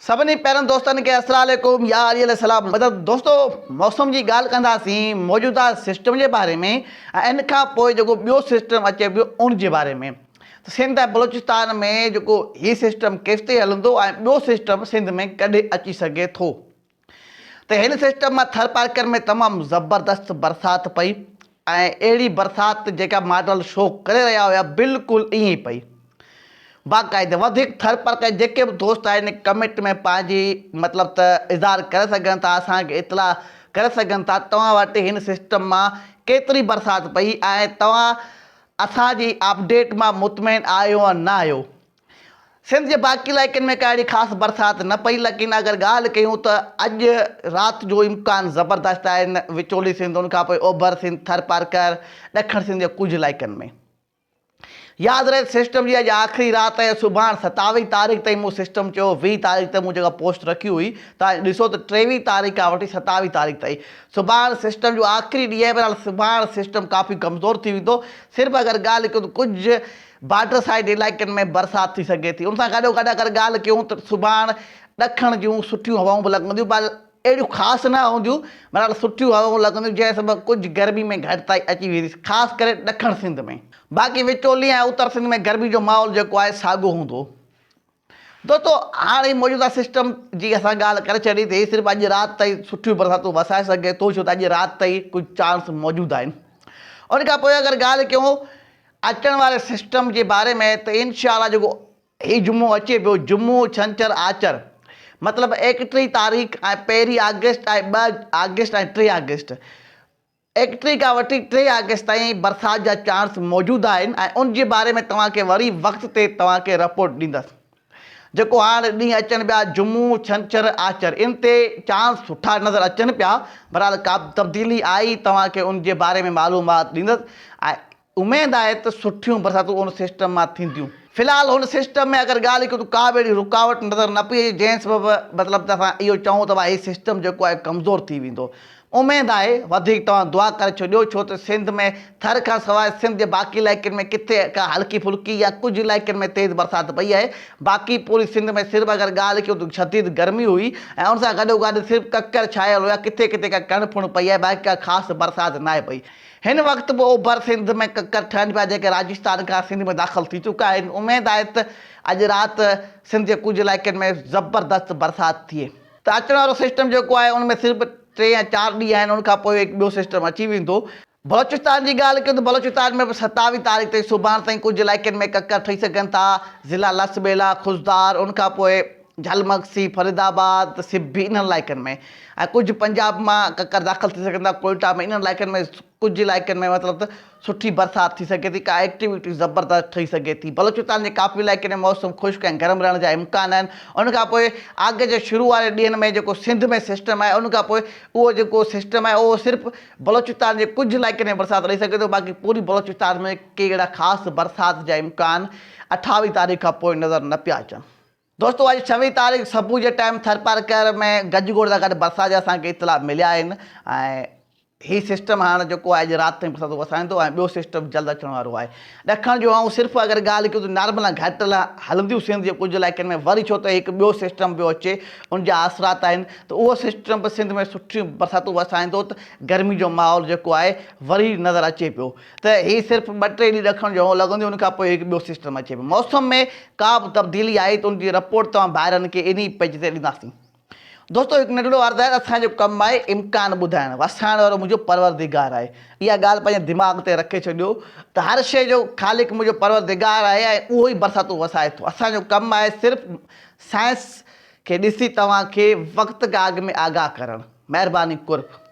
सभिनी पहिरियों दोस्तनि खे अस्सलाम वालेकुम या अली सलाम। मतिलबु दोस्तो मौसम जी ॻाल्हि कंदासीं मौजूदा सिस्टम जे बारे में ऐं इन खां पोइ जेको ॿियो सिस्टम अचे पियो उन जे बारे में। त सिंध ऐं बलोचिस्तान में जेको हीउ सिस्टम केसिताईं हलंदो ऐं ॿियो सिस्टम सिंध में कॾहिं अची सघे थो। त हिन सिस्टम मां थर पार्कर में तमामु ज़बरदस्त बरसाति पई ऐं अहिड़ी बरसाति जेका मॉडल शो करे रहिया हुया बिल्कुलु ईअं ई पई। बाक़ाइदे वधीक थर पार्कर जेके बि दोस्त आहिनि कमेंट में पंहिंजी मतिलबु त इज़हार करे सघनि था, असांखे इतला करे सघनि था तव्हां वटि हिन सिस्टम मां केतिरी बरसाति पई ऐं तव्हां असांजी अपडेट मां मुतमइन आहियो या न आहियो। सिंध जे बाक़ी इलाइक़नि में का अहिड़ी ख़ासि बरसाति न पई, लेकिन अगरि ॻाल्हि कयूं त अॼु राति जो इम्कान ज़बरदस्त आहिनि विचोली सिंध, उनखां पोइ ओभर सिंध, थर पार्कर, ॾखण सिंध जे कुझु इलाइक़नि में। यादि रहे सिस्टम जी अॼु आख़िरी राति ऐं सुभाणे 27 तारीख़ ताईं मूं सिस्टम चयो, 20 तारीख़ ते मूं जेका पोस्ट रखी हुई तव्हां ॾिसो त 23 तारीख़ खां वठी 27 तारीख़ ताईं सुभाणे सिस्टम जो आख़िरी ॾींहुं आहे। बहरहाल सुभाणे सिस्टम काफ़ी कमज़ोर थी वेंदो। सिर्फ़ु अगरि ॻाल्हि कयूं त कुझु बॉर्डर साइड इलाइक़नि में बरसाति थी सघे थी। उन सां गॾोगॾु अगरि ॻाल्हि कयूं त सुभाणे ॾखण जूं सुठियूं हवाऊं बि लॻंदियूं, पर अहिड़ियूं ख़ासि न हूंदियूं, बहरहाल सुठियूं हवाऊं लॻंदियूं जंहिं सबबु कुझु गर्मी में घटिताई अची वेंदी, ख़ासि करे ॾखण सिंध में। बाक़ी विचोली ऐं उत्तर सिंध में गर्मी जो माहौल जेको आहे साॻियो हूंदो। दोस्तो हाणे मौजूदा सिस्टम जी असां ॻाल्हि करे छॾी त सिर्फ़ु अॼु राति ताईं सुठियूं बरसातूं वसाए सघे थो, छो त अॼु राति ताईं कुझु चांस मौजूदु आहिनि। उन खां पोइ अगरि ॻाल्हि कयूं अचण वारे सिस्टम जे बारे में त इनशाला जेको हीउ जुमो अचे पियो, जुमो छंछरु आचर मतिलबु 31 तारीख़ ऐं 1 अगस्त ऐं 2 अगस्त ऐं 3 अगस्त, 31 खां वठी 3 अगस्त ताईं बरसाति जा चांस मौजूदु आहिनि ऐं उन जे बारे में तव्हांखे वरी वक़्त ते तव्हांखे रिपोर्ट ॾींदसि। जेको हाणे ॾींहं अचनि पिया जुमो छंछरु आचर, इन ते चांस सुठा नज़र अचनि पिया। बहरहाल का तब्दीली आई तव्हांखे उन जे बारे में मालूमात ॾींदसि ऐं उमेदु आहे त सुठियूं बरसातूं उन सिस्टम मां थींदियूं। फ़िलहालु हुन सिस्टम में अगरि ॻाल्हि कयूं त का बि अहिड़ी रुकावट नज़र न पई अचे जंहिं सबबु मतिलबु त असां इहो चऊं त भाई हीउ सिस्टम जेको आहे कमज़ोर थी वेंदो। उमेदु आहे वधीक तव्हां दुआ करे छॾियो, छो त सिंध में थर खां सवाइ सिंध जे बाक़ी इलाइक़नि में किथे का हल्की फुल्की या कुझु इलाइक़नि में तेज़ बरसाति पई आहे। बाक़ी पूरी सिंध में सिर्फ़ु अगरि ॻाल्हि कयूं त शदीद गर्मी हुई ऐं उन सां गॾोगॾु सिर्फ़ु ककर छायल हुया, किथे किथे का कण फुण पई आहे, बाक़ी का ख़ासि बरसाति न आहे पई। हिन वक़्तु बि ओभर सिंध में ककर ठहनि पिया जेके राजस्थान खां सिंध में दाख़िल थी चुका आहिनि। उमेदु आहे त अॼु राति सिंध जे कुझु इलाइक़नि में ज़बरदस्त बरसाति थिए। त अचण वारो सिस्टम जेको आहे उन में सिर्फ़ु 3 या 4 ॾींहं आहिनि, उनखां पोइ हिकु ॿियो सिस्टम अची वेंदो। बलोचिस्तान जी ॻाल्हि कयूं त बलोचिस्तान में बि 27 तारीख़ ताईं सुभाणे ताईं कुझु इलाइक़नि में ककर ठही सघनि था, ज़िला लसबेला, खुशदार, उनखां पोइ झलमगसी, फरीदाबाद, सिब्बी, इन्हनि इलाइक़नि में ऐं कुझु पंजाब मां ककर दाख़िल थी सघनि था, कोयटा में, इन्हनि इलाइक़नि में कुझु इलाइक़नि में मतिलबु त सुठी बरसाति थी सघे थी, का एक्टिविटी ज़बरदस्त ठही सघे थी। बलोचिस्तान जे काफ़ी इलाइक़नि में मौसम ख़ुश्क ऐं गरम रहण जा इम्कान आहिनि। उनखां पोइ अॻु जे शुरू वारे ॾींहंनि में जेको सिंध में सिस्टम आहे उनखां पोइ उहो जेको सिस्टम आहे उहो सिर्फ़ु बलोचिस्तान जे कुझु इलाइक़नि में बरसाति रही सघे थो, बाक़ी पूरी बलोचिस्तान में कहिड़ा ख़ासि बरसाति जा इम्कान 28 तारीख़ खां पोइ नज़र न पिया अचनि। दोस्तो अॼु 26 तारीख़ सुबुह जे टाइम थर पार्कर में गजगोड़ सां गॾु बरसाति जा असांखे इतला मिलिया आहिनि ऐं हीउ सिस्टम हाणे जेको आहे अॼु राति ताईं बरसाति वसाईंदो ऐं ॿियो सिस्टम जल्द अचण वारो आहे। ॾखण जो ऐं सिर्फ़ु अगरि ॻाल्हि कयूं त नॉर्मल घटि हलंदियूं सिंध जे कुझु इलाइक़नि में, वरी छो त हिकु ॿियो सिस्टम पियो अचे उन जा असरात आहिनि, त उहो सिस्टम बि सिंध में सुठियूं बरसातूं वसाईंदो त गर्मी जो माहौल जेको आहे वरी नज़र अचे पियो। त हीउ सिर्फ़ु 2-3 ॾींहं ॾखण जो लॻंदियूं, उनखां पोइ हिकु ॿियो सिस्टम अचे पियो। मौसम में का बि तब्दीली आई त उनजी रिपोर्ट तव्हां ॿाहिरनि खे इन पेज ते ॾींदासीं। दोस्तो हिकु नंढिड़ो अर्ज़ु आहे, असांजो कमु आहे इम्कान ॿुधाइणु, वसाइण वारो मुंहिंजो परवरदिगार आहे। इहा ॻाल्हि पंहिंजे दिमाग़ ते रखे छॾियो त हर शइ जो ख़ालिक मुंहिंजो परवरदिगार आहे ऐं उहो ई बरसातूं वसाए थो। असांजो कमु आहे सिर्फ़ु साइंस खे ॾिसी तव्हांखे वक़्त खां अॻु में आगाह करणु। महिरबानी कुर्ब।